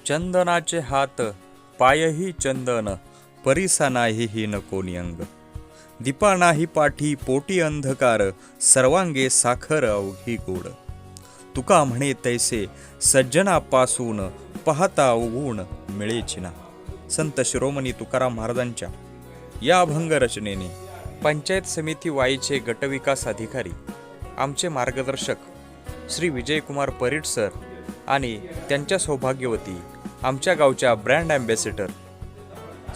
चंदनाचे हात पायही चंदन, परिसा नाही ही कोणी अंग. दीपा नाही पाठी पोटी अंधकार, सर्वांगे साखर अवघी गोड. तुका म्हणे तैसे सज्जनापासून, पाहता उगून मिळे चिना. संत शिरोमणी तुकाराम महाराजांच्या या अभंग रचनेने पंचायत समिती वाईचे गटविकास अधिकारी, आमचे मार्गदर्शक श्री विजयकुमार परीट सर आणि त्यांच्या सौभाग्यवती आमच्या गावच्या ब्रँड ॲम्बॅसेडर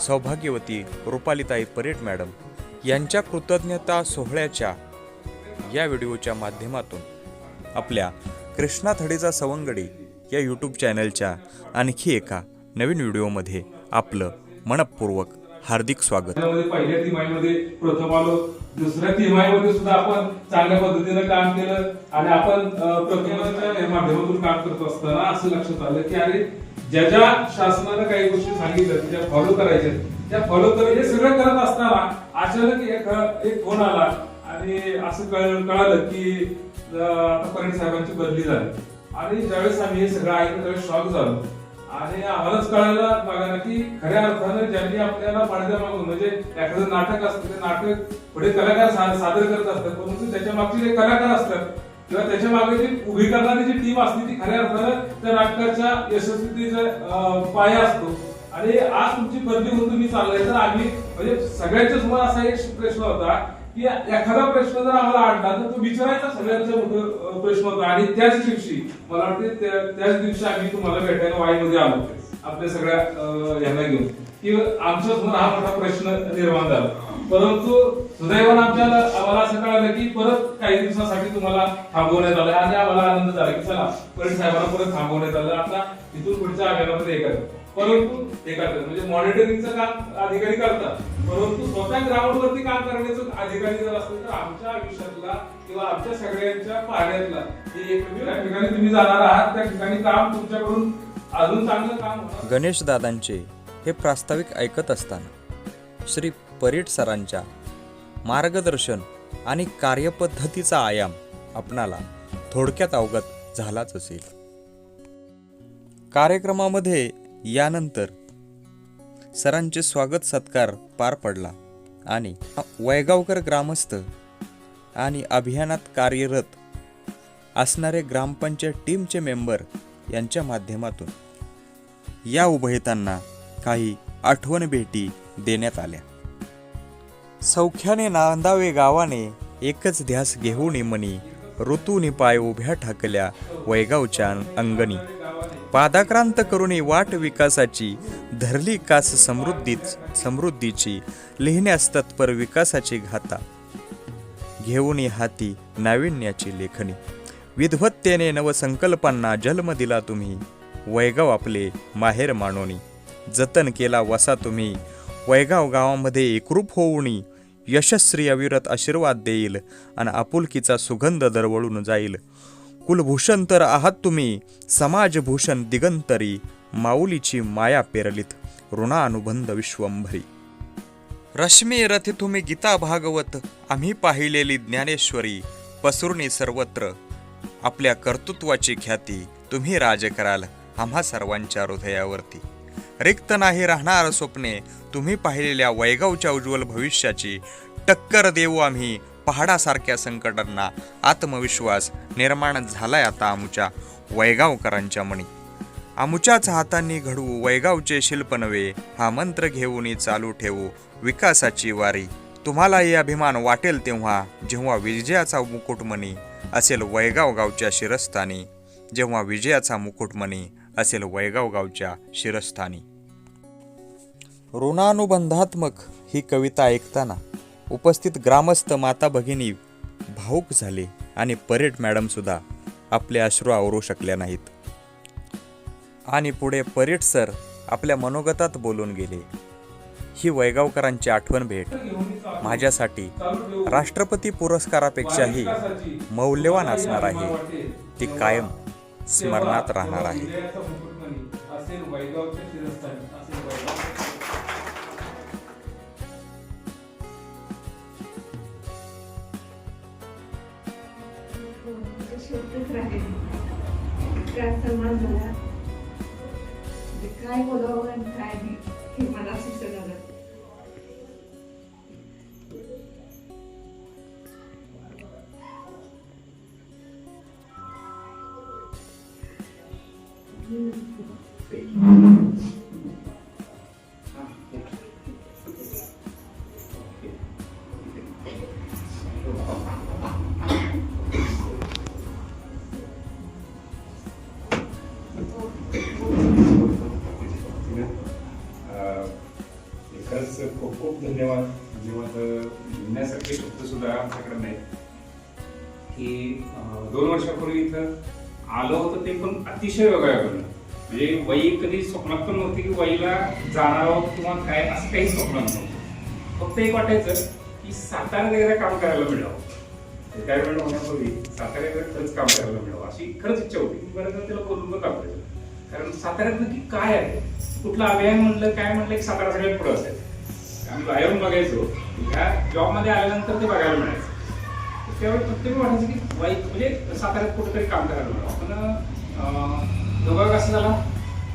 सौभाग्यवती रुपालीताई परीट मॅडम यांच्या कृतज्ञता सोहळ्याच्या या व्हिडिओच्या माध्यमातून आपल्या कृष्णा थडीचा सवंगडी या यूट्यूब चॅनलच्या आणखी एका नवीन व्हिडिओमध्ये आपलं मनपूर्वक हार्दिक स्वागत. पहिल्या तिमाहीमध्ये प्रथम आलो, दुसऱ्या तिमाहीमध्ये सुद्धा आपण चांगल्या पद्धतीने काम केलं आणि आपण प्रथमच्या माध्यमातून काम करत असताना असं लक्षात आलं की अरे ज्या शासनानं काही गोष्टी सांगितल्या त्या फॉलो करायच्या, त्या फॉलो करायचे सगळं करत असताना अचानक एक फोन आला आणि असं कळालं की आता परीट साहेबांची बदली झाली. आणि ज्यावेळेस आम्ही हे सगळं ऐकलं त्यावेळेस शॉक झालो आणि आम्हालाच कळायला बघा ना की खऱ्या अर्थानं ज्यांनी आपल्याला पडद्यामागून म्हणजे एखादं नाटक असतं ते नाटक पुढे कलाकार सादर करत असतात, परंतु त्याच्या मागचे जे कलाकार असतात किंवा त्याच्या मागे जी उभी करणारी जी टीम असते ती खऱ्या अर्थानं त्या नाटकाच्या यशस्वीतेचा पाया असतो. आणि आज तुमची बदली होऊन तुम्ही चाललाय तर आम्ही म्हणजे सगळ्यांच्या समोर असा एक प्रश्न होता की एखादा प्रश्न जर आम्हाला आणला तर तो विचारायचा सगळ्यांचा मोठा प्रश्न होता. आणि त्याच दिवशी मला वाटते त्याच दिवशी आम्ही तुम्हाला भेटायला वाईमध्ये आलो आपल्या सगळ्या यांना घेऊन की आमच्या समोर हा मोठा प्रश्न निर्माण झाला. परंतु सुदैवानं आम्हाला असं कळालं की परत काही दिवसांसाठी तुम्हाला थांबवण्यात आलं आणि आम्हाला आनंद झाला की चला परीट साहेबांना परत थांबवण्यात आलं. आता इथून पुढच्या अभियानामध्ये हे करतात, परंतु हे करतात म्हणजे मॉनिटरिंगचं काम अधिकारी करतात, परंतु स्वतः ग्राउंड वरती काम करण्याचं अधिकारी जर असतील तर आमच्या आयुष्यातला किंवा आमच्या सगळ्यांच्या पाड्यातला ज्या ठिकाणी तुम्ही जाणार आहात त्या ठिकाणी काम तुमच्याकडून अजून चांगलं काम होणार. गणेश दादांचे हे प्रास्ताविक ऐकत असताना श्री परीट सरांच्या मार्गदर्शन आणि कार्यपद्धतीचा आयाम आपणाला थोडक्यात अवगत झालाच असेल. कार्यक्रमामध्ये यानंतर सरांचे स्वागत सत्कार पार पडला आणि वैगावकर ग्रामस्थ आणि अभियानात कार्यरत असणारे ग्रामपंचायत टीमचे मेंबर यांच्या माध्यमातून या उभयतांना काही आठवण भेटी देण्यात आल्या. सौख्याने नांदावे गावाने एकच ध्यास घेऊन मनी, ऋतूनी पाय उभ्या ठाकल्या वैगावच्या अंगणी. पादाक्रांत करुणी वाट विकासाची, धरली कास समृद्धीची, लिहिण्यास तत्पर विकासाची घाता. घेऊनी हाती नाविन्याची लेखणी, विद्वत्तेने नवसंकल्पांना जन्म दिला तुम्ही. वैगाव आपले माहेर मानोनी, जतन केला वसा तुम्ही. वैगाव गावामध्ये एकरूप होऊनी, यशस्वी अविरत आशीर्वाद देईल आणि आपुलकीचा सुगंध दरवळून जाईल. कुलभूषण तर आहात तुम्ही, समाजभूषण दिगंतरी. माऊलीची माया पेरलीत, ऋणानुबंध विश्वंभरी. रश्मी रथी तुम्ही गीता भागवत, आम्ही पाहिलेली ज्ञानेश्वरी. पसरुनी सर्वत्र आपल्या कर्तृत्वाची ख्याती, तुम्ही राज कराल आम्हा सर्वांच्या हृदयावरती. रिक्त नाही राहणार स्वप्ने, तुम्ही पाहिलेल्या वैगावच्या उज्ज्वल भविष्याची. टक्कर देऊ आम्ही पहाडासारख्या संकटांना. आत्मविश्वास निर्माण झालाय आता आमच्या वैगावकरांच्या मनी. आमुच्याच हातांनी घडवू वैगावचे शिल्प नवे, हा मंत्र घेऊन चालू ठेवू विकासाची वारी. तुम्हालाही अभिमान वाटेल तेव्हा, जेव्हा विजयाचा मुकुटमणी असेल वैगाव गावच्या शिरस्थानी. जेव्हा विजयाचा मुकुटमणी असेल वैगाव गावच्या शिरस्थानी. ऋणानुबंधात्मक ही कविता ऐकताना उपस्थित ग्रामस्थ माता भगिनी भावुक झाले आणि परीट मॅडम सुद्धा आपले अश्रू आवरू शकल्या नाहीत. आणि पुढे परीट सर आपल्या मनोगतात बोलून गेले. ही वैगावकरांची आठवण भेट माझ्यासाठी राष्ट्रपती पुरस्कारापेक्षाही मौल्यवान असणार आहे. ती कायम स्मरणात राहणार आहे. सन्मान झाला. काय बोलावं आणि काय नाही हे मला सुचलं. खरंच खूप खूप धन्यवाद. धन्यवाद लिहिण्यासारखे शब्द सुद्धा आमच्याकडे नाही की 2 वर्षापूर्वी इथं आलं होतं ते पण अतिशय वेगळं. म्हणजे वही कधी स्वप्नात पण नव्हती की वहीला जाणार आहोत किंवा काय असं काही स्वप्नात नव्हतं. फक्त एक वाटायचं की साताऱ्यात एकदा काम करायला मिळावं. रिटायरमेंट होण्यापूर्वी साताऱ्यात खरंच काम करायला मिळावं अशी खरंच इच्छा होती. बरं त्याला बोलून पण काम करायचं. कारण साताऱ्यात नक्की काय आहे, कुठलं अभियान म्हणलं काय म्हणलं की सातारा सगळ्यात पुढे असायचं. आम्ही बाहेरून बघायचो, ह्या जॉबमध्ये आल्यानंतर ते बघायला मिळायचं. त्यावेळी प्रत्येक वाटायचं की वाईट म्हणजे साताऱ्यात कुठेतरी काम करायला मिळावं. पण दोघा कसं झाला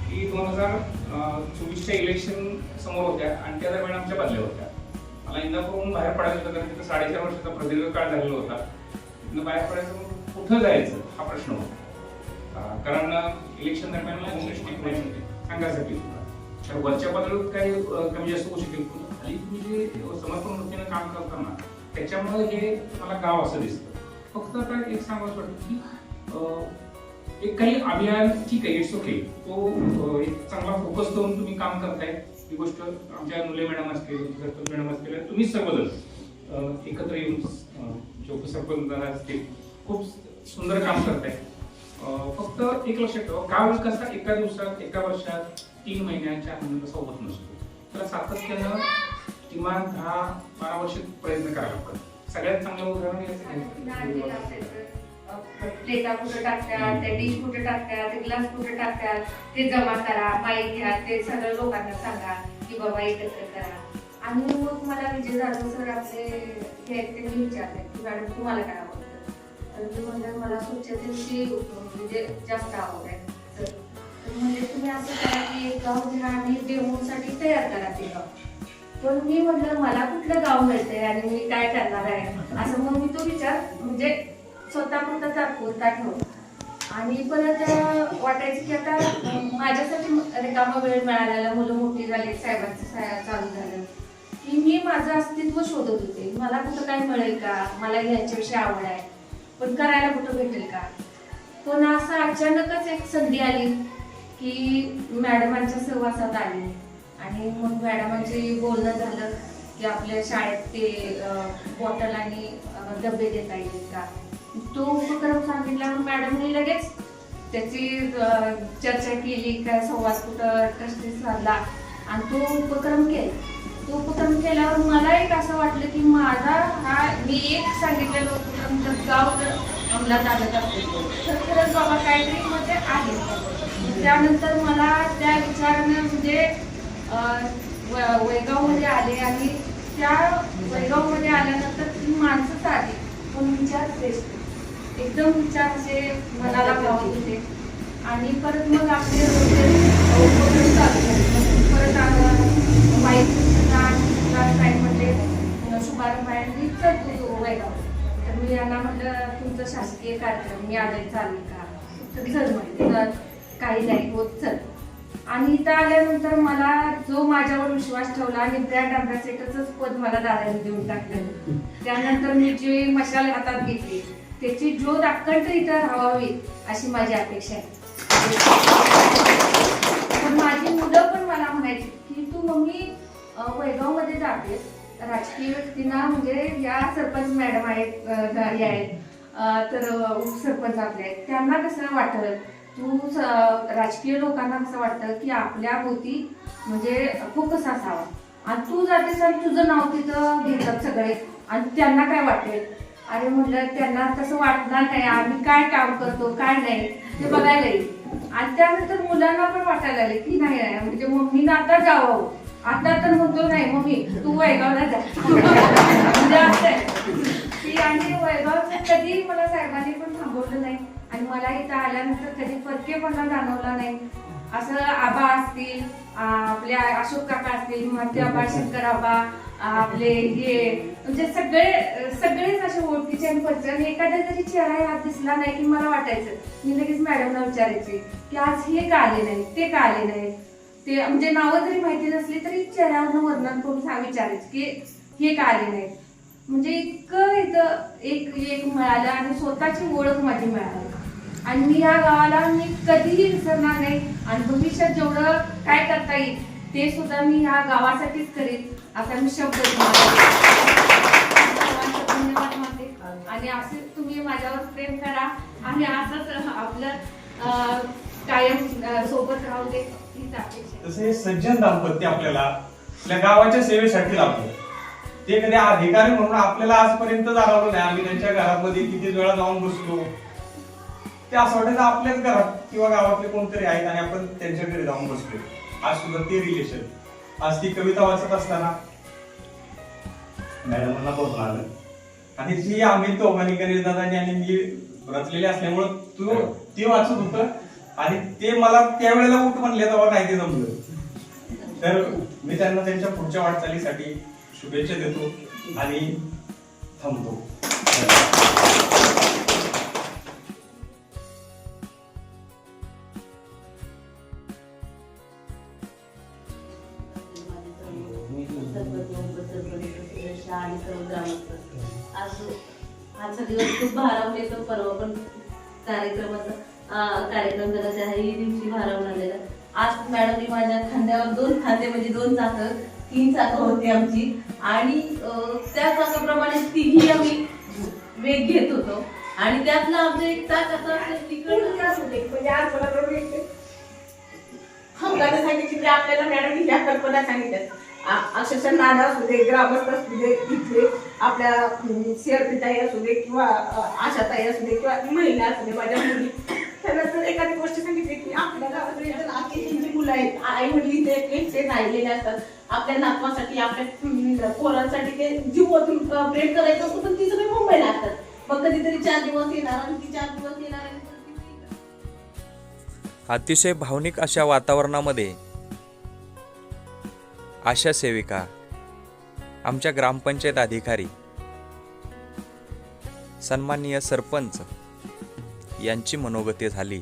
की 2024च्या इलेक्शन समोर होत्या आणि त्या दरम्यान आमच्या बदल्या होत्या. मला इंदापूरहून बाहेर पडायचं होतं कारण तिथं 4.5 वर्षाचा प्रदीर्घ काळ झालेला होता. तिथनं बाहेर पडायचं कुठं जायचं हा प्रश्न होता. कारण इलेक्शन दरम्यान सांगायसाठी तर वरच्या पातळीवर काही कमी जास्त होऊ शकेल. खाली तुम्ही जे समर्पण वृत्तीनं काम करताना त्याच्यामुळे हे मला गाव असं दिसतं. फक्त आता एक सांगायचं वाटतं की एक काही अभियान ठीक आहे, इट्स ओके, तो एक चांगला फोकस करून तुम्ही काम करताय ही गोष्ट आमच्या नुले मॅडम असतील, मॅडम असतील, तुम्ही सर्वजण एकत्र येऊन उपसरपंच असतील खूप सुंदर काम करताय. फक्त एक लक्षात ठेवा, गाव विकास हा एका दिवसात, एका वर्षात, 3 महिन्यांच्या आनंद कसा होत नसतो. त्याला सातत्यानं किमान 10-12 वर्ष प्रयत्न करायला लागतात. सगळ्यात चांगलं उदाहरण प्लेटा कुठे टाकतात, ते डिश कुठे टाकतात, ते ग्लास कुठे टाकतात, ते जमा करा, माईक घ्या, ते सगळं लोकांना सांगा की बाबा एकत्र करा. आणि मग मला विजय जाधव सर आपले हे त्यांनी विचारले की मॅडम तुम्हाला काय आवडतं. तर मी म्हणलं मला स्वच्छतेची म्हणजे जास्त आवड आहे सर. तर म्हणजे तुम्ही असं करा की एक गाव घ्या आणि डेमोसाठी तयार करा ते गाव. पण मी म्हटलं मला कुठलं गाव मिळतंय आणि मी काय करणार आहे असं मग मी तो विचार म्हणजे स्वतःपुरता तात्पुरता ठेवला. आणि परत वाटायचं की आता माझ्यासाठी रिकामा वेळ मिळालेला, मुलं मोठी झाली, साहेबांचं चालू झालं की मी माझं अस्तित्व शोधत होते. मला कुठं काय मिळेल का, मला ह्याच्याविषयी आवड आहे पण करायला कुठं भेटेल का. पण असं अचानकच एक संधी आली की मॅडमांच्या सहवासात आली आणि मग मॅडमांची बोलणं झालं की आपल्या शाळेत ते बॉटल आणि डबे देता येईल का. तो उपक्रम सांगितला, मॅडमने लगेच त्याची चर्चा केली, काय संवाद कुठं ट्रस्टी झाला आणि तो उपक्रम केला. तो उपक्रम केल्यावर मला एक असं वाटलं की माझा हा मी एक सांगितलेलं उपक्रम जर गाव जर अंमलात आणत असेल तर खरंच बाबा काहीतरी मध्ये आहे. त्यानंतर मला त्या विचारानं म्हणजे वैगावमध्ये आले आणि त्या वैगावमध्ये आल्यानंतर ती माणसंच आली पण विचार श्रेष्ठ, एकदम विचार असे मनाला भावत होते. आणि परत मग आपले उपक्रम चालू झाले. परत मध्ये शुभारंभ आहे मी चलतो वैगाव. तर मी यांना म्हटलं तुमचं शासकीय कार्यक्रम मी आले चालेल का. तर चल म्हटलं काही नाही होत चल. आणि इथं आल्यानंतर मला जो माझ्यावर विश्वास ठेवला आणि ब्रँड अँबॅसेडरचंच पद मला दादाने देऊन टाकलं. त्यानंतर मी जी मशाल हातात घेतली त्याची ज्योत अखंड इथं राहावी अशी माझी अपेक्षा आहे. पण माझी मुलं पण मला म्हणायची की तू मम्मी वैगावमध्ये जातेस, राजकीय व्यक्तींना म्हणजे या सरपंच मॅडम आहेत तर उपसरपंच आपले आहेत त्यांना कसं वाटतं, तू राजकीय लोकांना कसं वाटतं की आपल्या भोवती म्हणजे फोकस असावा आणि तू जातेस आणि तुझं नाव तिथं घेतात सगळे आणि त्यांना काय वाटेल. अरे म्हटलं त्यांना तसं वाटणार नाही, आम्ही काय काम करतो काय नाही ते बघायला येईल. आणि त्यानंतर मुलांना पण वाटायला लागले की नाही म्हणजे मम्मीनं आता जावं. आता तर म्हणतो नाही मम्मी तू वैगावला जा म्हणजे असं की. आणि वैगावचं कधी मला साहेबांनी पण थांबवलं नाही आणि मला इथं आल्यानंतर कधी फरकेपणा जाणवला नाही. असं आबा असतील, आपले अशोक काका असतील, मते आबा, शंकर आबा, आपले हे म्हणजे सगळेच असे ओळखीचे आणि परिचय. आणि एखाद्या जरी चेहरा यात दिसला नाही की मला वाटायचं, मी लगेच मॅडमला विचारायचे की आज हे का आले नाही, ते का आले नाही. ते म्हणजे नावं जरी माहिती नसली तरी चेहऱ्यावरून वर्णन करून विचारायचे की हे का आले नाहीत. म्हणजे इतकं इथं एक मिळालं आणि स्वतःची ओळख माझी मिळाली. आणि मी या गावाला मी कधीही विसरणार नाही. आणि भविष्यात जेवढं काय करता येईल ते सुद्धा मी ह्या गावासाठीच करेन असा मी शब्द धन्यवाद मानते. आणि असे तुम्ही माझ्यावर प्रेम करा आणि असंच आपलं कायम सोबत राहू दे हीच अपेक्षा. तसे सज्जन दाम्पत्य आपल्याला आपल्या गावाच्या सेवेसाठी लाभलं. ते कधी अधिकारी म्हणून आपल्याला आजपर्यंत जाणवलं नाही. आम्ही त्यांच्या घरामध्ये किती वेळा जाऊन बसलो, ते असं वाटायचं आपल्याच घरात किंवा गावातले कोणतरी आहेत आणि आपण त्यांच्याकडे जाऊन बसलोय. आज सुद्धा ते रिलेशन. आज ती कविता वाचत असताना मॅडमांना बघून आलं आणि ती आम्ही दोघांनी गणेश दादांनी आणि मी रचलेले असल्यामुळं ते वाचत होतं आणि ते मला त्यावेळेला उठ म्हणले तेव्हा नाही ते जमलं. तर मी त्यांना त्यांच्या पुढच्या वाटचालीसाठी शुभेच्छा देतो आणि थांबतो. आणि सर्व ग्रामस्थ आजचा दिवस खूप भारावले. तो परवा पण कार्यक्रम करायचा आहे, ही दिवशी भारावून आलेला. आज मॅडमनी माझ्या खांद्यावर 2 खांदे म्हणजे 2 चाकं 3 चाकं होती आमची आणि त्या चाकाप्रमाणे तिघी आम्ही वेग घेत होतो. आणि त्यातलं आमचं एक चाक असं तिकडून म्हणजे आज मला हमदाने सांगितली की आपल्याला मॅडम ह्या कल्पना सांगितल्यात. अक्षरशः नाना असू दे, ग्रामस्थ असू दे, इथले आपल्या सीआरपी ताई असू दे किंवा आशा ताई असू दे किंवा महिला असू दे, माझ्या मुली, त्यांना जर एखादी गोष्ट सांगितली की आपल्या गावात आखी मुलं आहेत, आई वडील ते राहिलेले असतात, आपल्या नातवासाठी आपल्या पोरांसाठी ते जीव ओतून प्रेम करायचं असतं, पण ती सगळी मुंबईला असतात. मग कधीतरी 4 दिवस येणार आणि ती 4 दिवस येणार. अतिशय भावनिक अशा वातावरणामध्ये आशा सेविका, आमच्या ग्रामपंचायत अधिकारी, सन्माननीय सरपंच यांची मनोगती झाली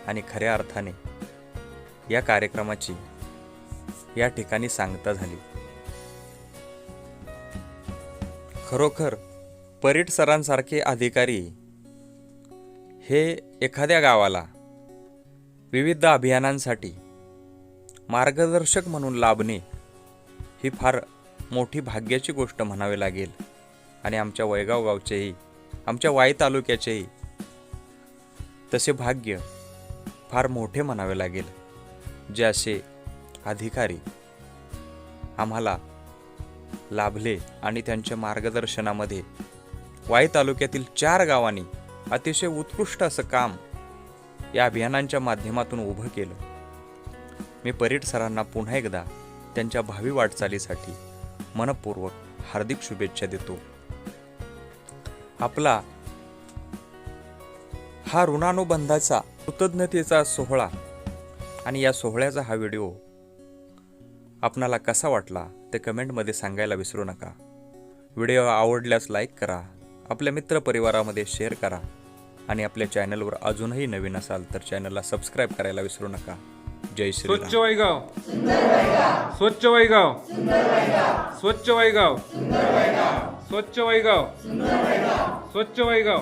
आणि खऱ्या अर्थाने या कार्यक्रमाची या ठिकाणी सांगता झाली. खरोखर परीट सरांसारखे अधिकारी हे एखाद्या गावाला विविध अभियानांसाठी मार्गदर्शक म्हणून लाभणे ही फार मोठी भाग्याची गोष्ट म्हणावी लागेल. आणि आमच्या वैगाव गावचेही, आमच्या वाई तालुक्याचेही तसे भाग्य फार मोठे म्हणावे लागेल, जे असे अधिकारी आम्हाला लाभले. आणि त्यांच्या मार्गदर्शनामध्ये वाई तालुक्यातील 4 गावांनी अतिशय उत्कृष्ट असं काम या अभियानांच्या माध्यमातून उभं केलं. मी परीट सरांना पुन्हा एकदा त्यांच्या भावी वाटचालीसाठी मनपूर्वक हार्दिक शुभेच्छा देतो. आपला हा ऋणानुबंधाचा कृतज्ञतेचा सोहळा आणि या सोहळ्याचा हा व्हिडिओ आपणाला कसा वाटला ते कमेंटमध्ये सांगायला विसरू नका. व्हिडिओ आवडल्यास लाईक करा, आपल्या मित्रपरिवारामध्ये शेअर करा आणि आपल्या चॅनलवर अजूनही नवीन असाल तर चॅनलला सबस्क्राईब करायला विसरू नका. जय श्री. स्वच्छ वैगाव, स्वच्छ वैगाव, स्वच्छ वैगाव, स्वच्छ वैगाव, स्वच्छ वैगाव.